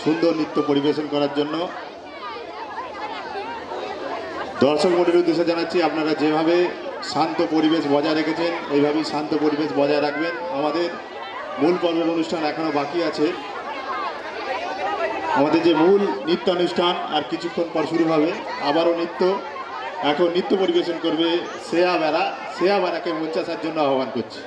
সুন্দর নৃত্য পরিবেশন করার জন্য। দর্শক মণ্ডলীর উদ্দেশ্যে জানাচ্ছি, আপনারা যেভাবে শান্ত পরিবেশ বজায় রেখেছেন এইভাবেই শান্ত পরিবেশ বজায় রাখবেন। আমাদের মূল পর্বের অনুষ্ঠান এখনও বাকি আছে। আমাদের যে মূল নৃত্যানুষ্ঠান আর কিছুক্ষণ পর শুরু হবে। আবারও নৃত্য, এখন নৃত্য পরিবেশন করবে শ্রেয়া বেরা। শ্রেয়া বেরাকে মঞ্চে আসার জন্য আহ্বান করছি।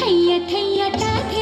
थैया थैया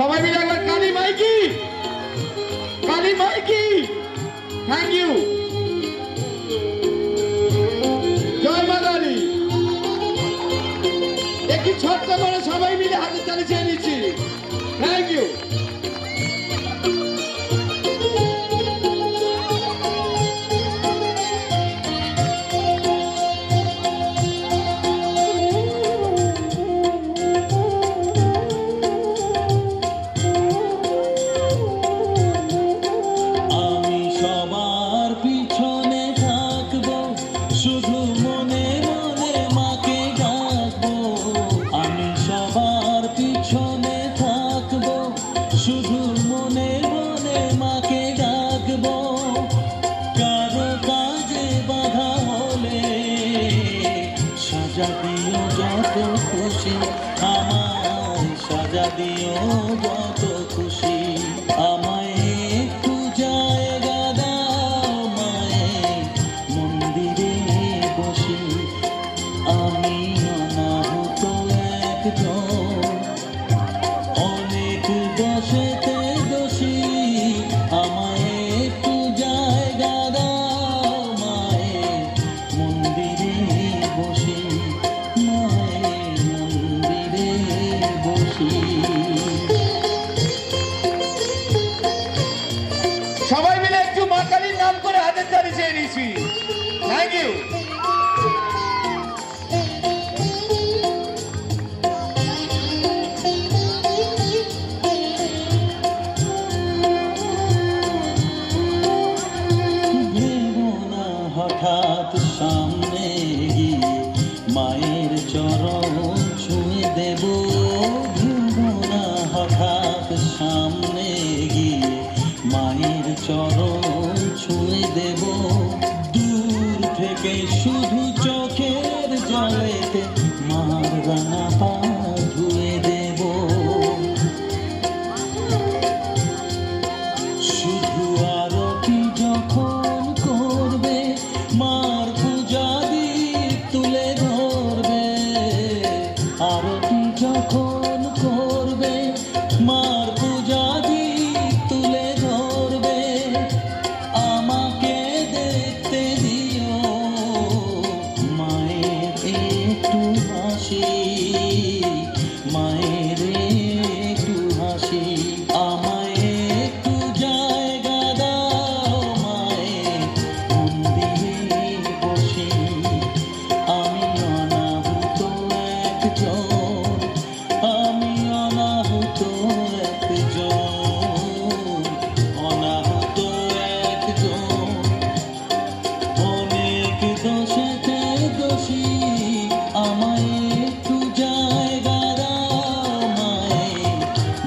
সবাই মিলে একবার কালী মাইকি, কালী মাইকি। Thank you. জয় মা কালী। একটি ছোট্ট করে সবাই মিলে হাতে তালি চেয়ে নিচ্ছি। Thank you. আমি সবার পিছনে থাকবো, শুধু মনে মনে মাকে ডাকবো। আমি সবার পিছনে থাকবো, শুধু মনে মনে মাকে ডাকবো। কারো কাজে বাধা হলে সাজা দিও যত খুশি, আমায় সাজা দিও যত খুশি। আমায় একটু জায়গা দাও মায়ের মন্দিরে বসি। আমি অনাহত একজন, অনেক দোষেতে দোষী। আমায় একটু জায়গা দাও মায়ের মন্দিরে বসি, মায়ের মন্দিরে বসি। সবাই মিলে একটু মা কালীর নাম করে হাতের তালি চেয়ে নিচ্ছি। Thank you. ভেবো না হঠাৎ সামনে গিয়ে মায়ের চরণ ছুঁয়ে দেব। ভেবো না হঠাৎ সামনে গিয়ে মায়ের চরণ ছুঁয়ে দেব। দূর থেকে শুধু চোখের জলেতে মার রাঙা পা ধুয়ে দেব। শুধু আরতি যখন করবে মার পূজা দীপ তুলে ধরবে। আরতি যখন করবে মার পূজা দীপ তুলে ধরবে। আমাকে দেখতে দিও মায়ের একটু হাসি, মায়ের একটু হাসি। আমায় একটু জায়গা দাও মায়ের মন্দিরে বসি। আমি অনাহুত একজন, আমি অনাহুত একজন, অনাহুত একজন, অনেক দোষেতে দোষী। আমায় একটু জায়গা দাও মায়ের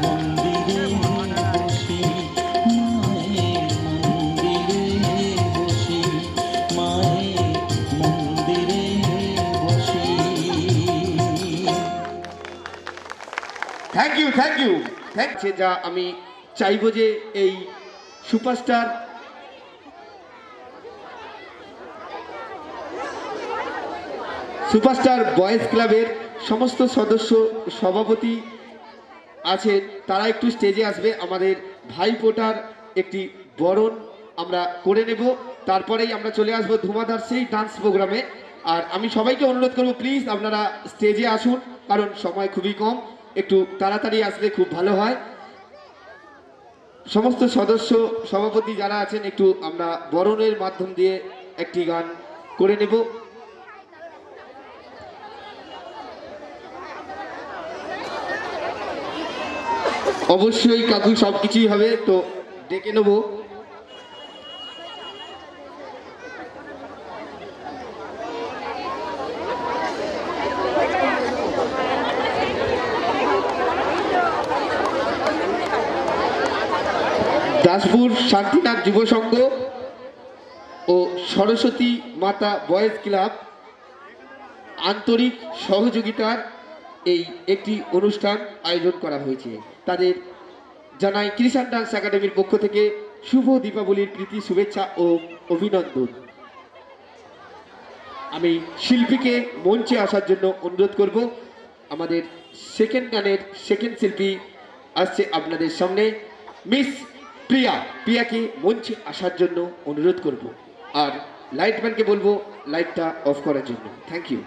মন্দিরে বসি, মায়ের মন্দিরে বসি, মায়ের মন্দিরে বসি। Thank you, thank you, thank you. যা আমি চাইবো যে এই সুপারস্টার বয়েজ ক্লাবের সমস্ত সদস্য, সভাপতি আছেন, তারা একটু স্টেজে আসবে। আমাদের ভাইফোঁটার একটি বরণ আমরা করে নেব, তারপরেই আমরা চলে আসবো ধুমাধার সেই ডান্স প্রোগ্রামে। আর আমি সবাইকে অনুরোধ করবো প্লিজ আপনারা স্টেজে আসুন, কারণ সময় খুবই কম, একটু তাড়াতাড়ি আসলে খুব ভালো হয়। সমস্ত সদস্য, সভাপতি যারা আছেন, একটু আমরা বরণের মাধ্যম দিয়ে একটি গান করে নেব। অবশ্যই কাকু সব কিছুই হবে, তো ডেকে নেব। দাসপুর শান্তিনাথ যুব সংঘ ও সরস্বতী মাতা বয়েজ ক্লাব আন্তরিক সহযোগিতার এই একটি অনুষ্ঠান আয়োজন করা হয়েছে। তাদের জানাই কৃষাণ ডান্স একাডেমির পক্ষ থেকে শুভ দীপাবলির প্রীতি শুভেচ্ছা ও অভিনন্দন। আমি শিল্পীকে মঞ্চে আসার জন্য অনুরোধ করব। আমাদের সেকেন্ড গানের সেকেন্ড শিল্পী আসছে আপনাদের সামনে মিস প্রিয়াকে মঞ্চে আসার জন্য অনুরোধ করব আর লাইটম্যানকে বলবো লাইটটা অফ করার জন্য। Thank you.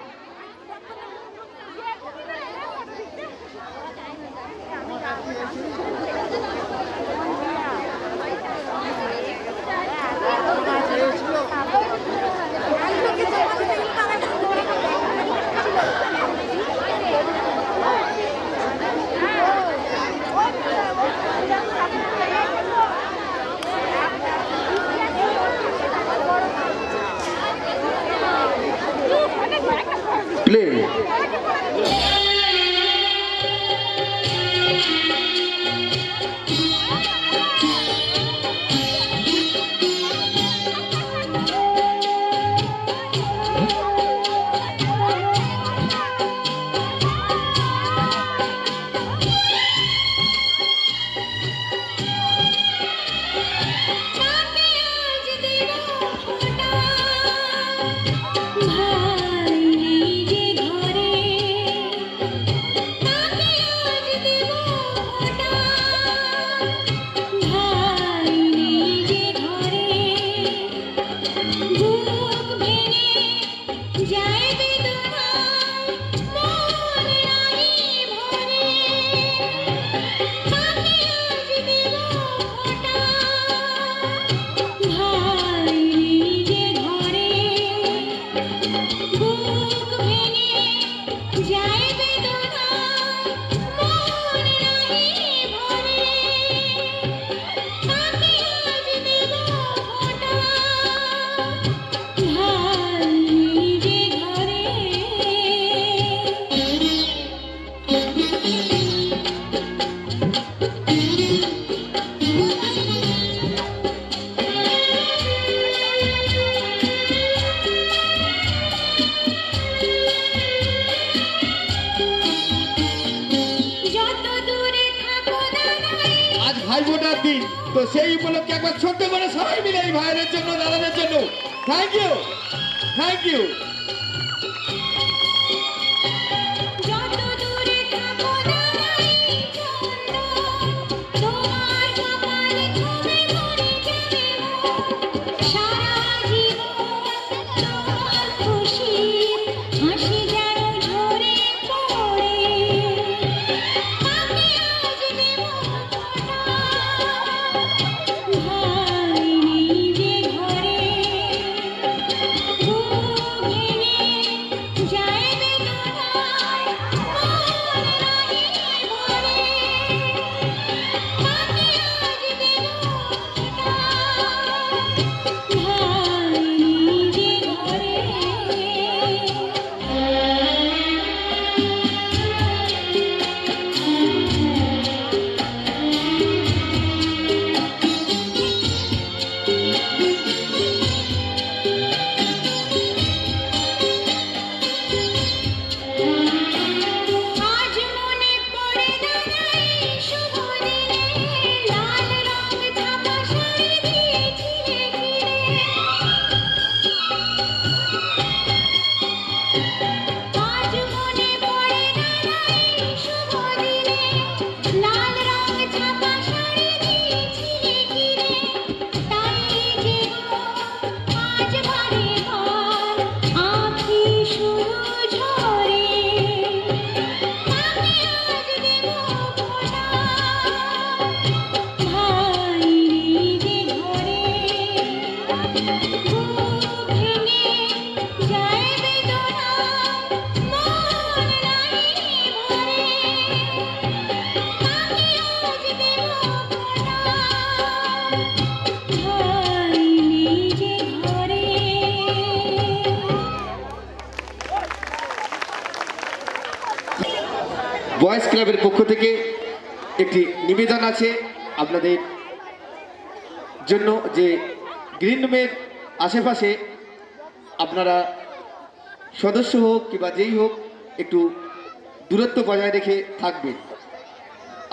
প্লে। ভাই বোনের দিন, তো সেই উপলক্ষে একবার ছোট্ট করে সবাই মিলে এই ভাইয়ের জন্য, দাদাদের জন্য thank you, thank you. Boys ক্লাবের পক্ষ থেকে একটি নিবেদন আছে আপনাদের জন্য যে গ্রিন রুমের আশেপাশে আপনারা সদস্য হোক কিংবা যেই হোক একটু দূরত্ব বজায় রেখে থাকবেন।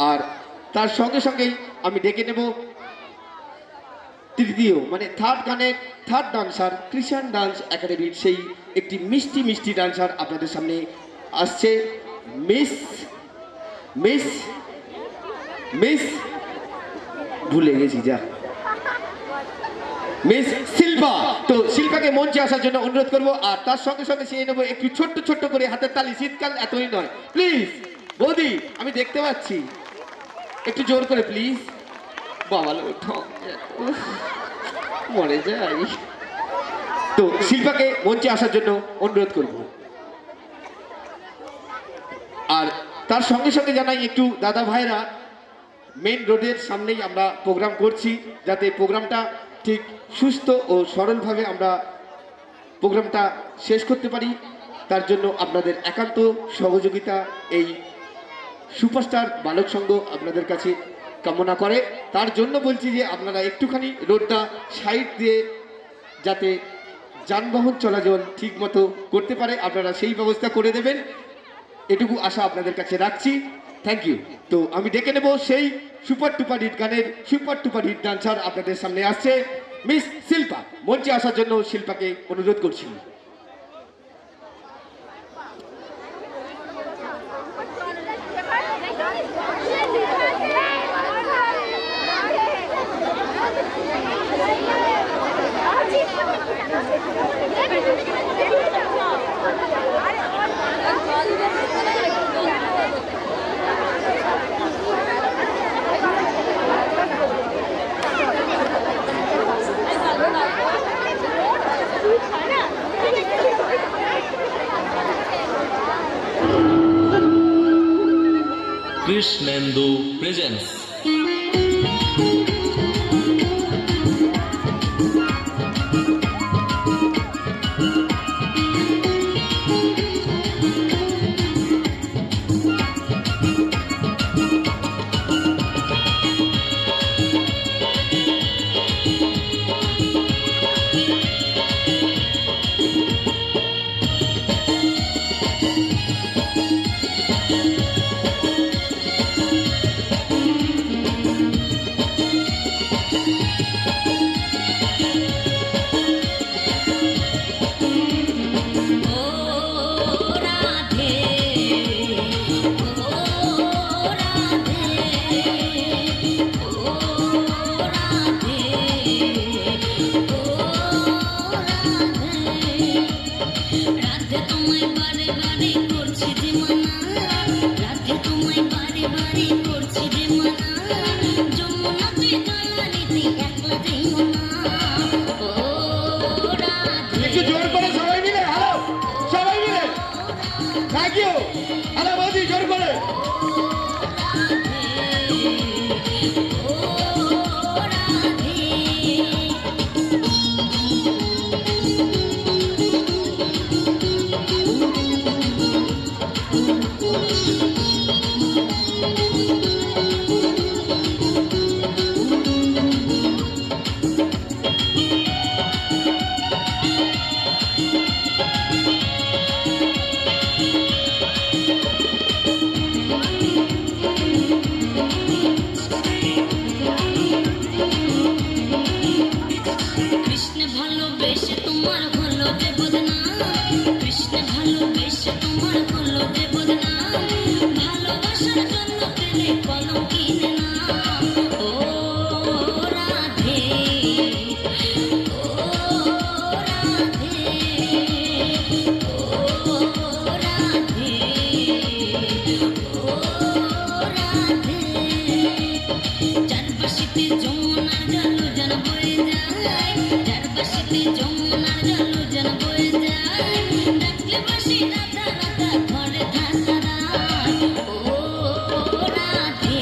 আর তার সঙ্গে সঙ্গেই আমি ডেকে নেব তৃতীয় মানে থার্ড ডান্সার ক্রিশ্চিয়ান ডান্স একাডেমির সেই একটি মিষ্টি মিষ্টি ডান্সার আপনাদের সামনে আসছে মিস মিস ভুলে গেছি যা মিস শিল্পা। তো শিল্পাকে মঞ্চে আসার জন্য অনুরোধ করব, আর তার সঙ্গে সঙ্গে সে নেবো একটু ছোট্ট ছোট্ট করে হাতের তালি। শীতকাল এতই নয়, প্লিজ বৌদি আমি দেখতে পাচ্ছি, একটু জোর করে প্লিজ। বাবা লো, উফ, মরে যাই। তো শিল্পাকে মঞ্চে আসার জন্য অনুরোধ করব, আর তার সঙ্গে সঙ্গে জানাই একটু দাদা ভাইরা মেন রোডের সামনেই আমরা প্রোগ্রাম করছি, যাতে প্রোগ্রামটা ঠিক সুস্থ ও সরলভাবে আমরা প্রোগ্রামটা শেষ করতে পারি। তার জন্য আপনাদের একান্ত সহযোগিতা এই সুপারস্টার বালক সংঘ আপনাদের কাছে কামনা করে। তার জন্য বলছি যে আপনারা একটুখানি রোডটা সাইড দিয়ে যাতে যানবাহন চলাচল ঠিক মতো করতে পারে, আপনারা সেই ব্যবস্থা করে দেবেন, এটুকু আশা আপনাদের কাছে রাখছি। Thank you. তো আমি ডেকে নেব সেই সুপার টুপার হিট গানের সুপার টুপার হিট ডান্সার আপনাদের সামনে আসছে মিস শিল্পা। মঞ্চে আসার জন্য শিল্পাকে অনুরোধ করছি। কৃষ্ণেন্দু প্রেজেন্স। একটু জোর করে সবাই মিলে, হ্যালো সবাই মিলে, থ্যাংক ইউ। হ্যালো বৌদি, জোর করে। কৃষ্ণ ভালোবেসে তোমার হলো যে বদনাম, কৃষ্ণ ভালোবেসে তোমার হলো যে বদনাম, ভালোবাসার জন্য পেলে কলঙ্কিত নাম। ও রাধে, ও রাধে, ও রাধে, ও রাধে। চারপাশেতে যমুনার জল যেন বয়ে যায়, চারপাশেতে যমুনার জল যেন বয়ে যায়, ডাকলে বাসি রাধা রাধা ঘরে থাকা রাত। ও রাধে,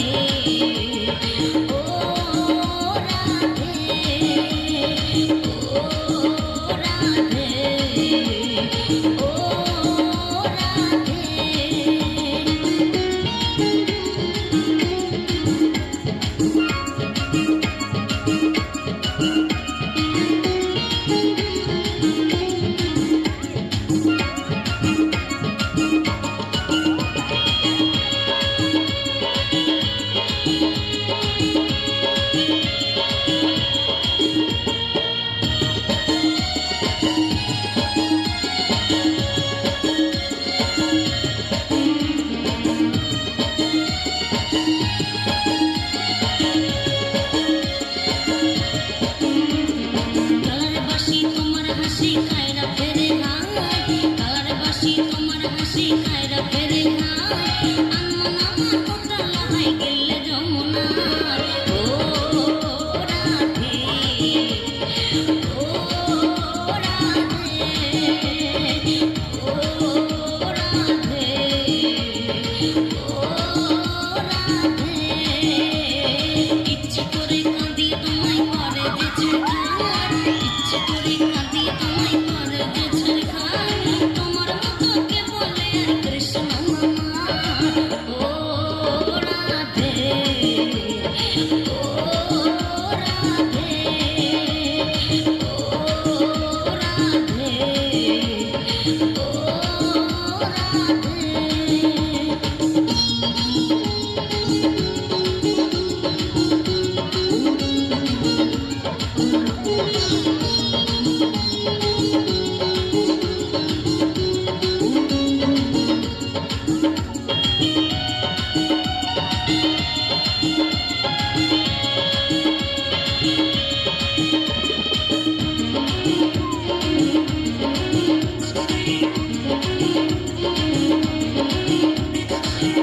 আমার কোটালা হয়ে গেলে যমুনা ও রাধে ও রাধে ও রাধে ও রাধে ইচ্ছে করে কাঁদি তোমায় করে যে ছাড়খার ইচ্ছে করে কাঁদি তোমায় করে যে ছাড়খার তোমার মতো কে বলে আর কৃষ্ণ মামা ও রাধে ও রাধে ও রাধে ও রাধে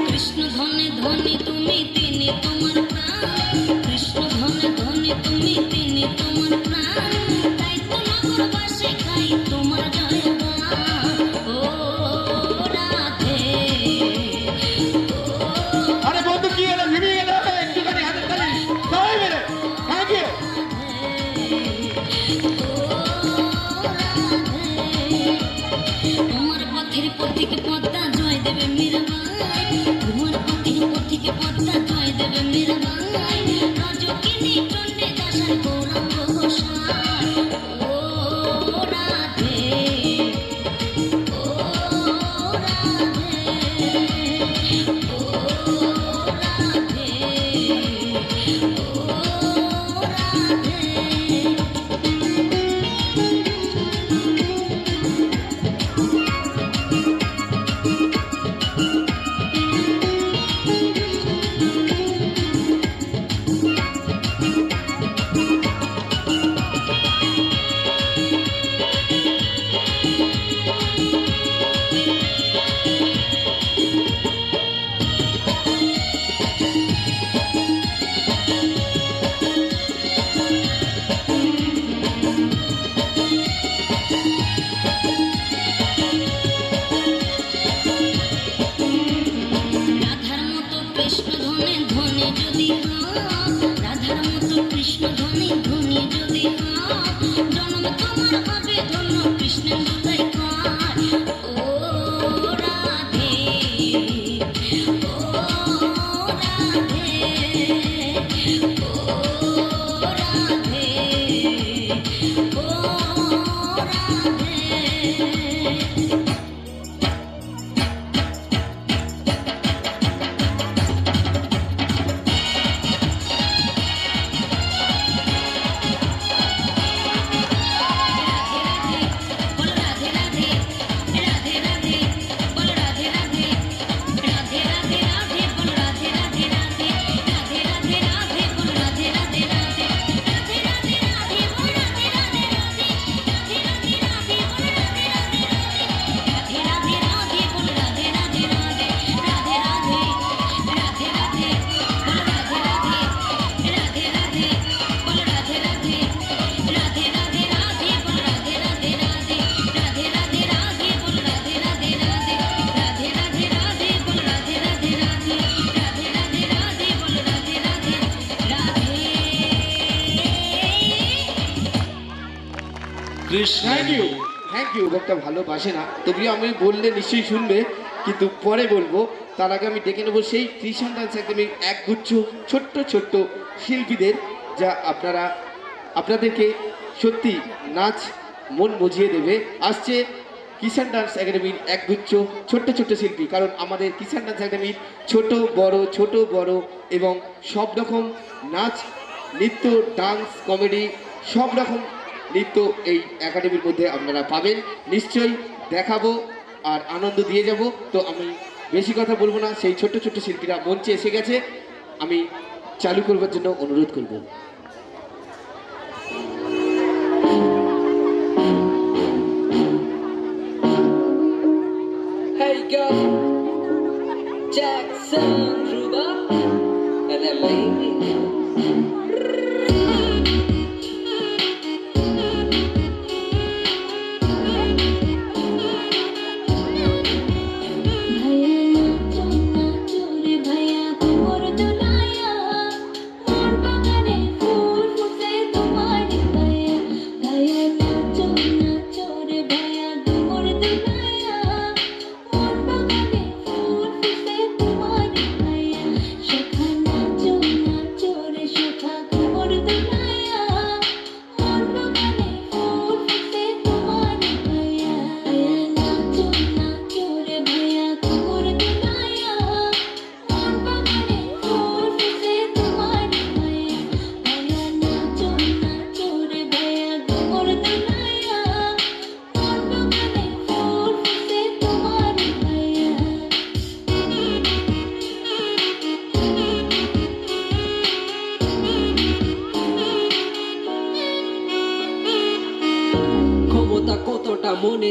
কৃষ্ণ ধনে ধনে তুমি তিনি তোমার প্রাণ কৃষ্ণ ধনে ধনে তুমি তিনি তোমার প্রাণ তাই তো নগরবাসী গাই তোমার জয়গান ও রাধে আরে বন্ধু কি হলো ভেঙে গেল একটুখানি হাতের তালি সবাই মিলে থ্যাংক ইউ তোমার পথের পথিকে পদ্মা জয় দেবে মীরাবাই তোমার পথের পথিকে পদ্মা জয় দেবে মীরাবাই রাজকিনী চণ্ডী দাসের গৌরাঙ্গ ঘোষাল ও রাধে ও রাধে ও রাধে ও রাধে রাধার মতো কৃষ্ণ ধনে ধনে যদি হও রাধার মতো কৃষ্ণ ধনে ধনে যদি হও জন্ম তোমার হবে ধন্য কৃষ্ণের দুলাই কার ও রাধে ও রাধে ও রাধে ও রাধে কৃষ্ণেন্দু থ্যাংক ইউ লোকটা ভালোবাসে না তবুও আমি বললে নিশ্চয়ই শুনবে কিন্তু পরে বলবো তার আগে আমি ডেকে নেবো সেই কৃষাণ ডান্স একাডেমির একগুচ্ছ ছোট্ট ছোট্ট শিল্পীদের যা আপনাদেরকে সত্যি নাচ মন বুঝিয়ে দেবে আসছে কিষাণ ডান্স একাডেমির একগুচ্ছ ছোট্ট ছোট্ট শিল্পী কারণ আমাদের কিষাণ ডান্স একাডেমির ছোট বড় এবং সব রকম নাচ নৃত্য ডান্স কমেডি সব রকম নৃত্য এই একাডেমির মধ্যে আপনারা পাবেন নিশ্চয়ই দেখাবো আর আনন্দ দিয়ে যাব তো আমি বেশি কথা বলবো না সেই ছোট্ট ছোট্ট শিল্পীরা মঞ্চে এসে গেছে আমি চালু করবার জন্য অনুরোধ করব Hey go, Jackson.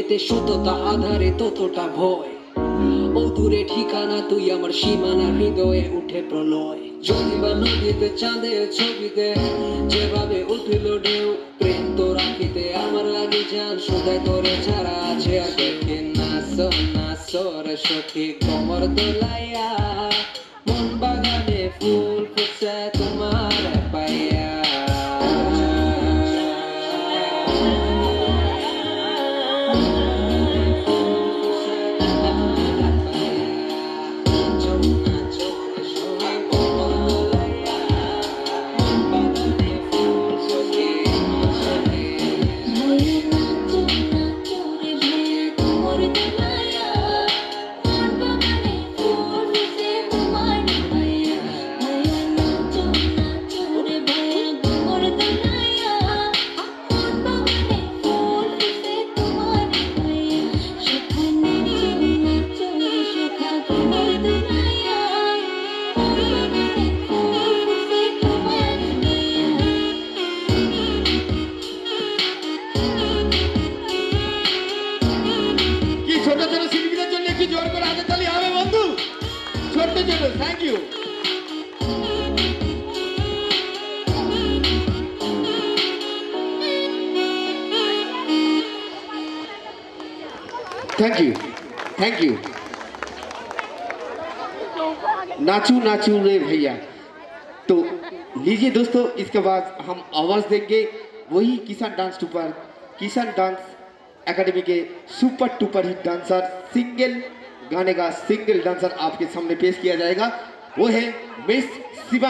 পৃথিবীতে সততা আধারে ততটা ভয়, ও দূরে ঠিকানা তুই আমার সীমানা, হৃদয়ে উঠে প্রলয়। যদি বা নদীতে চাঁদের ছবিতে যেভাবে উঠিল ঢেউ, প্রেম তো রাখিতে আমার লাগে জান, সদাই তোরে ছাড়া আছে আর দেখে নাচো নাচো রে সখী কমর দোলাইয়া, মন বাগানে ফুল ফুটছে তোমার পাইয়া। কি ছোট ছোট শিল্পীদের জন্য একটু জোর করে হাতে তালি হবে বন্ধু, ছোট্ট ছোট। Thank you. Thank you, thank you. नाचू नाचू रे भैया। तो लीजिए दोस्तों, इसके बाद हम आवाज देंगे वही किसान डांस टूपर, किसान डांस एकेडमी के सुपर टूपर हिट डांसर, सिंगल गाने का सिंगल डांसर आपके सामने पेश किया जाएगा, वो है मिस शिवा।